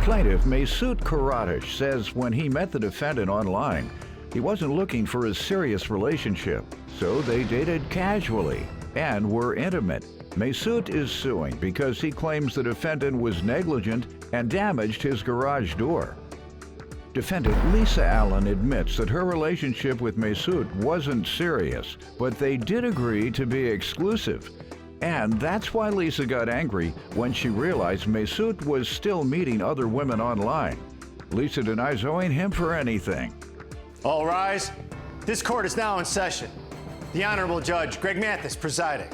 Plaintiff Mesut Karadish says when he met the defendant online, he wasn't looking for a serious relationship, so they dated casually and were intimate. Mesut is suing because he claims the defendant was negligent and damaged his garage door. Defendant Lisa Allen admits that her relationship with Mesut wasn't serious, but they did agree to be exclusive. And that's why Lisa got angry when she realized Mesut was still meeting other women online. Lisa denies owing him for anything. All rise. This court is now in session. The Honorable Judge Greg Mathis presiding.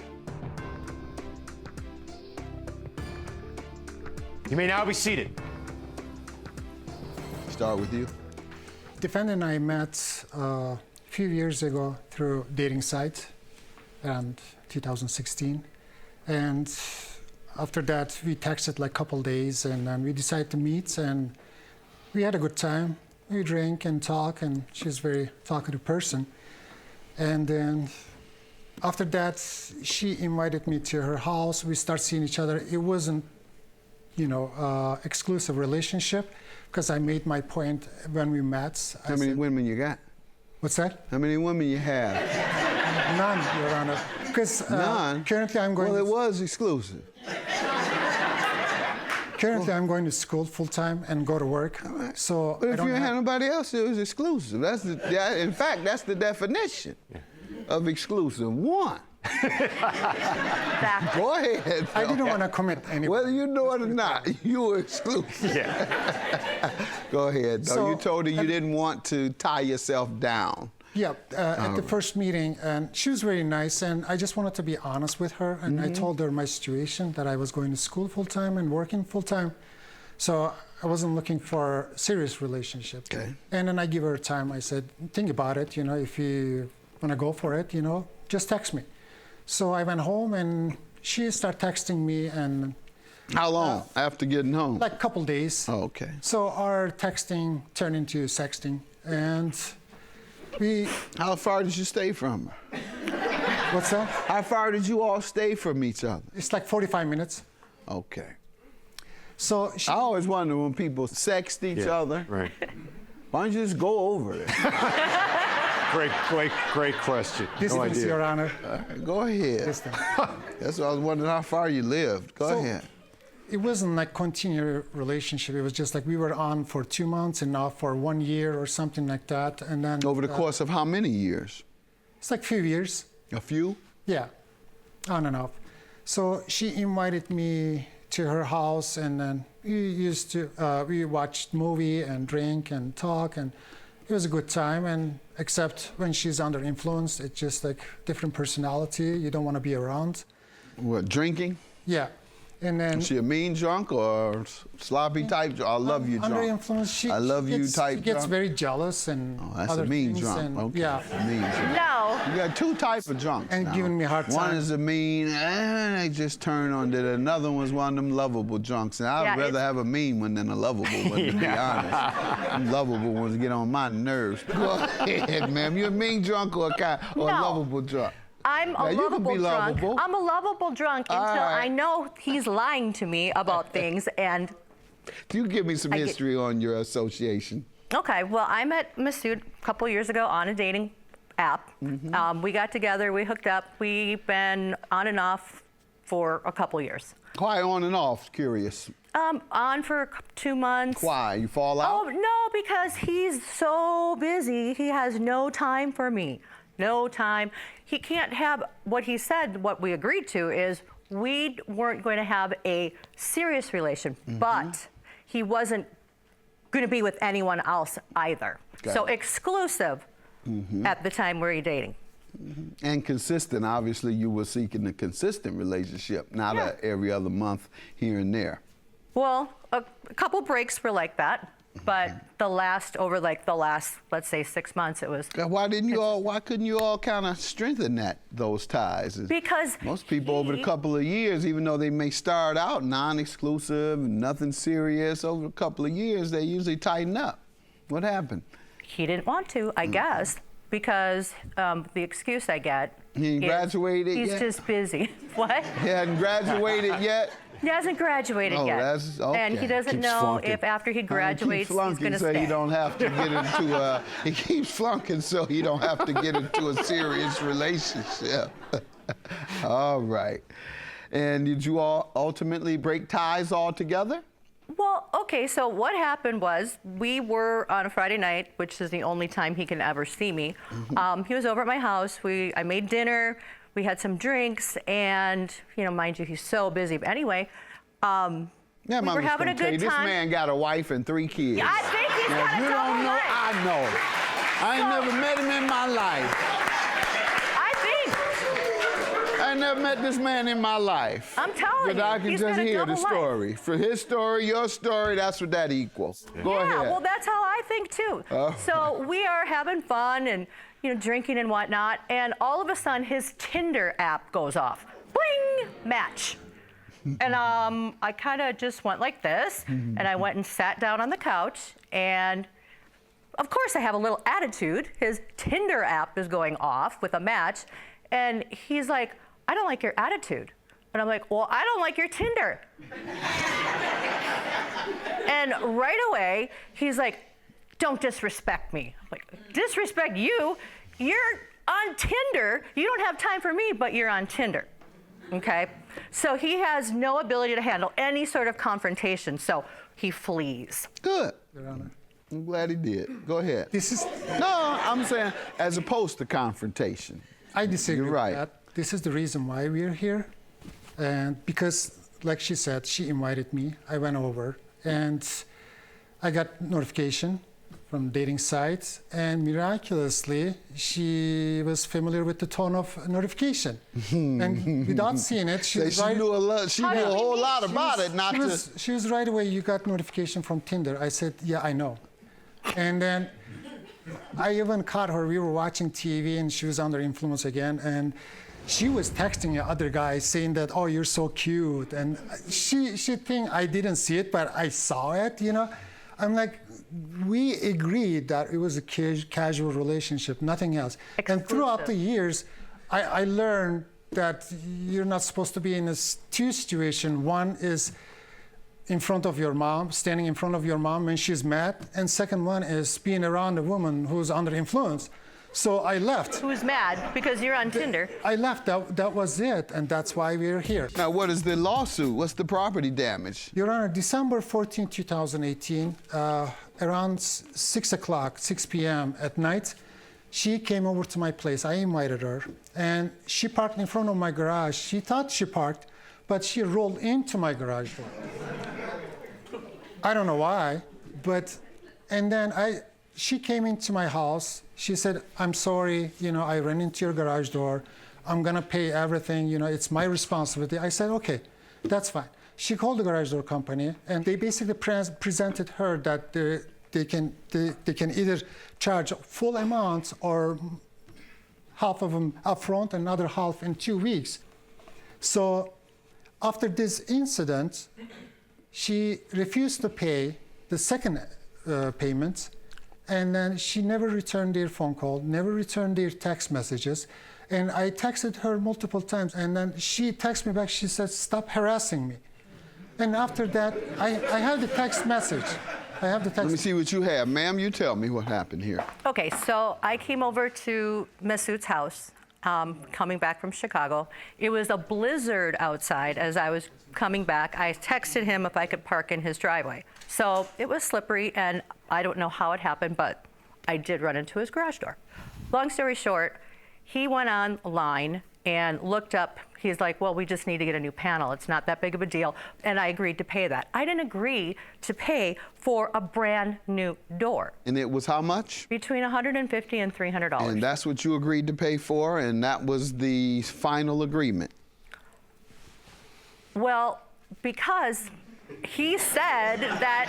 You may now be seated. Start with you. Defendant and I met a few years ago through dating site around 2016. And after that, we texted like a couple days, and then we decided to meet, and we had a good time. We drank and talk, and she's a very talkative person. And then after that, she invited me to her house. We started seeing each other. It wasn't, exclusive relationship, because I made my point when we met. How many women you got? What's that? How many women you have? None, Your Honor. Because None? Currently I'm going. Well, it was exclusive. Currently I'm going to school full time and go to work. Right. So But I if don't you have... had nobody else, it was exclusive. In fact, that's the definition of exclusive. One. Go ahead. I didn't want to commit anybody. Whether you know it or not, you were exclusive. Yeah. Go ahead. Though. So, you told her you didn't want to tie yourself down. Yeah, at the first meeting, and she was very nice, and I just wanted to be honest with her, and I told her my situation, that I was going to school full time and working full time, so I wasn't looking for a serious relationship. Okay. And then I give her time. I said, think about it, if you want to go for it, just text me. So I went home, and she started texting me, and How long after getting home? like a couple days. Oh, okay. So our texting turned into sexting, and How far did you stay from her? what's that? How far did you all stay from each other? It's like 45 minutes. Okay. So I always wonder when people sext each other, Right. why don't you just go over it? Great question. Distance, Your Honor. Go ahead. Distance. That's what I was wondering, how far you lived. Go So, ahead. It wasn't like continued relationship. It was just like we were on for 2 months and now for 1 year or something like that. And then Over the course of how many years? it's like a few years. A few? Yeah, on and off. So she invited me to her house, and then we watched movie and drink and talk, and it was a good time. And except when she's under influence, it's just like different personality. You don't want to be around. What, drinking? Yeah. And then Is she a mean drunk or sloppy type? I love you drunk. under influence, she I love you type She gets drunk? very jealous and Oh, that's other a mean things, drunk. and, Okay. Yeah, Mean drunk. No. You got two types of drunks and now. giving me a hard One time. is a mean, and they just turn on it. Another one's one of them lovable drunks. And I'd Yeah, rather it's- have a mean one than a lovable one, to be honest. Them lovable ones get on my nerves. Go ahead, ma'am. You a mean drunk or a No. lovable drunk? I'm Now, a you can lovable be drunk. lovable. I'm a lovable drunk until right. I know he's lying to me about things. And You give me some I get- history on your association. okay, well, I met Mesut a couple years ago on a dating app. We got together, we hooked up. We've been on and off for a couple years. Why on and off? Curious. On for 2 months. Why? You fall out? Oh, no, because he's so busy. He has no time for me. No time. He can't have what he said, what we agreed to is we weren't going to have a serious relation, but he wasn't going to be with anyone else either. Got So it. exclusive at the time we were dating. And consistent. Obviously, you were seeking a consistent relationship, not Yeah. a every other month here and there. Well, a couple breaks were like that, but over the last, let's say 6 months, it was. Why couldn't you all kind of strengthen those ties? Because most people over the couple of years, even though they may start out non-exclusive, nothing serious, over a couple of years, they usually tighten up. What happened? He didn't want to, I guess, because the excuse I get He ain't is graduated he's yet? just busy. What? He hadn't graduated yet? He hasn't graduated yet. That's okay. And he doesn't Keeps know flunking. if after he graduates, he's going to so stay. you don't have to get into he keeps flunking so you don't have to get into a serious relationship. All right. And did you all ultimately break ties altogether? Well, okay, so what happened was we were on a Friday night, which is the only time he can ever see me. He was over at my house. I made dinner. We had some drinks, and, you know, mind you, he's so busy. But anyway, we were having a good This time. man got a wife and 3 kids. I think he's Now, got if a you double don't know, life. I know. I ain't never met him in my life. I never met this man in my life. I'm telling But I you, can he's just got a hear the double life. story. For his story, your story, that's what that equals. Go Yeah, ahead. well, that's how I think too. Oh. So we are having fun and, you know, drinking and whatnot, and all of a sudden his Tinder app goes off. Bling! Match. And I kind of just went like this, and I went and sat down on the couch, and of course I have a little attitude. His Tinder app is going off with a match, and he's like, I don't like your attitude. And I'm like, well, I don't like your Tinder. And right away, he's like, don't disrespect me. I'm like, disrespect you? You're on Tinder. You don't have time for me, but you're on Tinder. Okay? So he has no ability to handle any sort of confrontation, so he flees. Good. Your Honor. I'm glad he did. Go ahead. This is, No, I'm saying as opposed to confrontation. I disagree You're right. with that. This is the reason why we're here. And because, like she said, she invited me. I went over, and I got notification from dating sites, and miraculously, she was familiar with the tone of notification. And without seeing it, she was She right. knew a whole lot about it, not just. She was right away, you got notification from Tinder. I said, yeah, I know. And then I even caught her. We were watching TV, and she was under influence again. And she was texting other guys saying that, oh, you're so cute. And she think I didn't see it, but I saw it, you know. I'm like, we agreed that it was a casual relationship, nothing else. And throughout the years, I learned that you're not supposed to be in two situations. One is in front of your mom, standing in front of your mom when she's mad. And second one is being around a woman who's under influence. So I left. Who's mad because you're on Tinder. I left, that was it, and that's why we're here. Now, what is the lawsuit? What's the property damage? Your Honor, December 14, 2018, around 6 o'clock, 6 p.m. at night, she came over to my place. I invited her, and she parked in front of my garage. She thought she parked, but she rolled into my garage door. I don't know why, and then she came into my house. She said, I'm sorry, you know, I ran into your garage door. I'm gonna pay everything, you know, it's my responsibility. I said, okay, that's fine. She called the garage door company, and they basically presented her that they can either charge full amount or half of them upfront, another half in 2 weeks. So after this incident, she refused to pay the second payment, and then she never returned their phone call, never returned their text messages. And I texted her multiple times, and then she texted me back. She said, stop harassing me. And after that, I have the text message. I have the text. Let me see what you have. Ma'am, you tell me what happened here. Okay, so I came over to Masood's house, coming back from Chicago. It was a blizzard outside as I was coming back. I texted him if I could park in his driveway. So it was slippery, and I don't know how it happened, but I did run into his garage door. Long story short, he went online and looked up. He's like, well, we just need to get a new panel. It's not that big of a deal. And I agreed to pay that. I didn't agree to pay for a brand new door. And it was how much? Between $150 and $300. And that's what you agreed to pay for, and that was the final agreement. Well, because he said that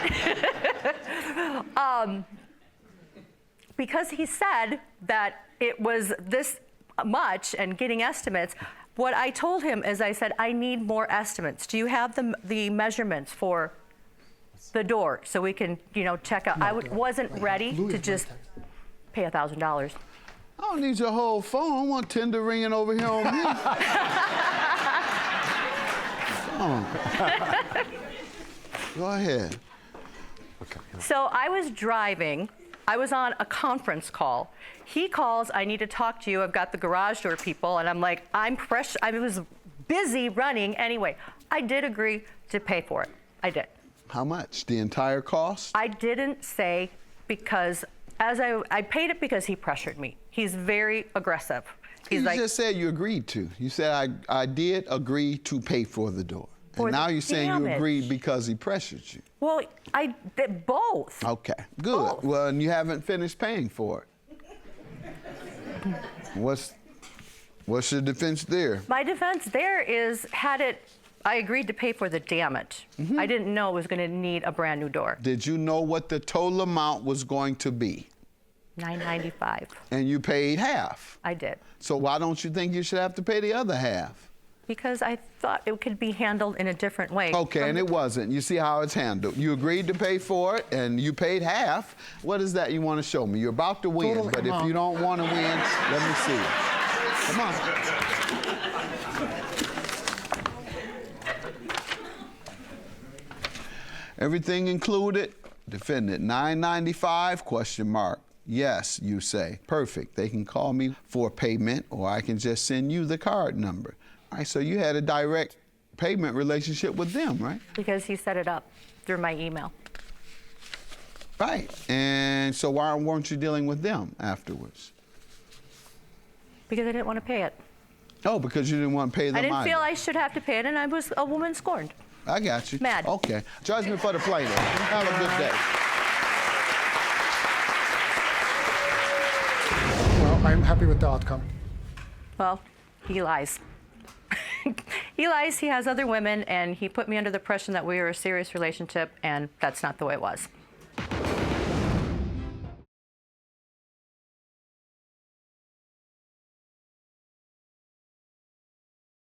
because he said that it was this much and getting estimates, what I told him is I said, I need more estimates. Do you have the measurements for the door so we can, you know, check out? I wasn't ready to just pay $1,000. I don't need your whole phone. I want Tinder ringing over here on me. on. Go ahead. So I was driving. I was on a conference call. He calls, I need to talk to you. I've got the garage door people. And I'm like, I was busy running anyway. I did agree to pay for it. I did. How much? The entire cost? I didn't say because I paid it because he pressured me. He's very aggressive. He's You just said you agreed to. You said, I did agree to pay for the door. And now you're saying you agreed because he pressured you. Well, I did both. Okay, good. Both. Well, and you haven't finished paying for it. What's your defense there? My defense there is, I agreed to pay for the damage. I didn't know it was going to need a brand new door. Did you know what the total amount was going to be? $995. And you paid half. I did. So why don't you think you should have to pay the other half? Because I thought it could be handled in a different way. Okay, and it wasn't. You see how it's handled. You agreed to pay for it, and you paid half. What is that you want to show me? You're about to win, Total but if amount. you don't want to win, let me see. Come on. Everything included, defendant, $995, question mark. Yes, you say. Perfect. They can call me for payment, or I can just send you the card number. All right, so you had a direct payment relationship with them, right? Because he set it up through my email. Right. And so why weren't you dealing with them afterwards? Because I didn't want to pay it. Oh, because you didn't want to pay them I didn't either. feel I should have to pay it, and I was a woman scorned. I got you. Mad. Okay. Judgment for the plaintiff. Have a good day. Well, I'm happy with the outcome. Well, he lies. He lies, he has other women, and he put me under the impression that we were a serious relationship, and that's not the way it was.